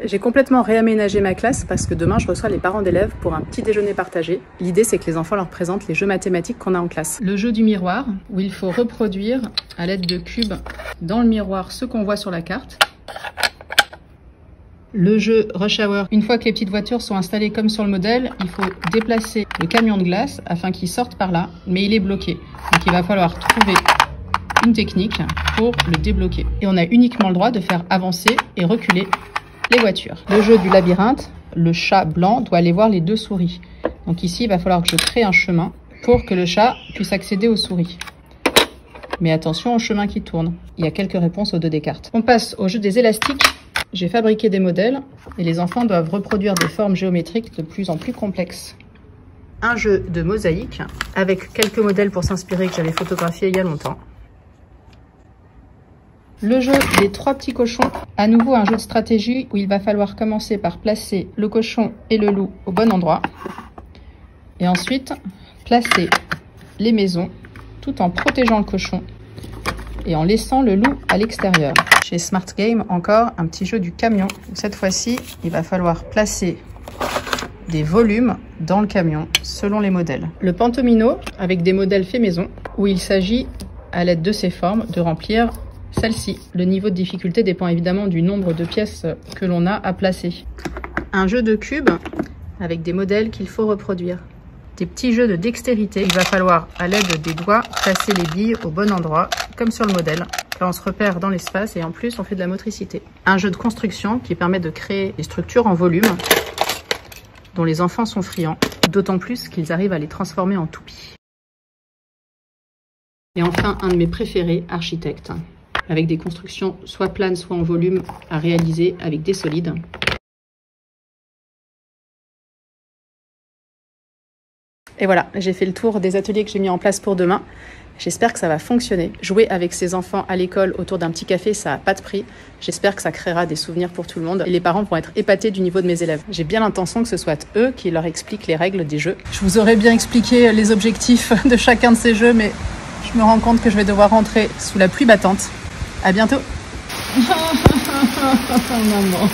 J'ai complètement réaménagé ma classe parce que demain je reçois les parents d'élèves pour un petit déjeuner partagé. L'idée c'est que les enfants leur présentent les jeux mathématiques qu'on a en classe. Le jeu du miroir, où il faut reproduire à l'aide de cubes dans le miroir ce qu'on voit sur la carte. Le jeu Rush Hour, une fois que les petites voitures sont installées comme sur le modèle, il faut déplacer le camion de glace afin qu'il sorte par là, mais il est bloqué. Donc il va falloir trouver une technique pour le débloquer. Et on a uniquement le droit de faire avancer et reculer les voitures. Le jeu du labyrinthe, le chat blanc doit aller voir les deux souris. Donc ici, il va falloir que je crée un chemin pour que le chat puisse accéder aux souris. Mais attention au chemin qui tourne. Il y a quelques réponses aux deux des cartes. On passe au jeu des élastiques. J'ai fabriqué des modèles et les enfants doivent reproduire des formes géométriques de plus en plus complexes. Un jeu de mosaïque avec quelques modèles pour s'inspirer que j'avais photographiés il y a longtemps. Le jeu des 3 petits cochons, à nouveau un jeu de stratégie où il va falloir commencer par placer le cochon et le loup au bon endroit. Et ensuite, placer les maisons tout en protégeant le cochon et en laissant le loup à l'extérieur. Chez Smart Game, encore un petit jeu du camion. Cette fois-ci, il va falloir placer des volumes dans le camion selon les modèles. Le Pantomino, avec des modèles faits maison, où il s'agit, à l'aide de ces formes, de remplir celle-ci. Le niveau de difficulté dépend évidemment du nombre de pièces que l'on a à placer. Un jeu de cubes avec des modèles qu'il faut reproduire. Des petits jeux de dextérité. Il va falloir, à l'aide des doigts, placer les billes au bon endroit, comme sur le modèle. Là, on se repère dans l'espace et en plus, on fait de la motricité. Un jeu de construction qui permet de créer des structures en volume dont les enfants sont friands, d'autant plus qu'ils arrivent à les transformer en toupies. Et enfin, un de mes préférés, architecte, avec des constructions soit planes, soit en volume à réaliser avec des solides. Et voilà, j'ai fait le tour des ateliers que j'ai mis en place pour demain. J'espère que ça va fonctionner. Jouer avec ses enfants à l'école autour d'un petit café, ça n'a pas de prix. J'espère que ça créera des souvenirs pour tout le monde. Et les parents vont être épatés du niveau de mes élèves. J'ai bien l'intention que ce soit eux qui leur expliquent les règles des jeux. Je vous aurais bien expliqué les objectifs de chacun de ces jeux, mais je me rends compte que je vais devoir rentrer sous la pluie battante. À bientôt. Maman.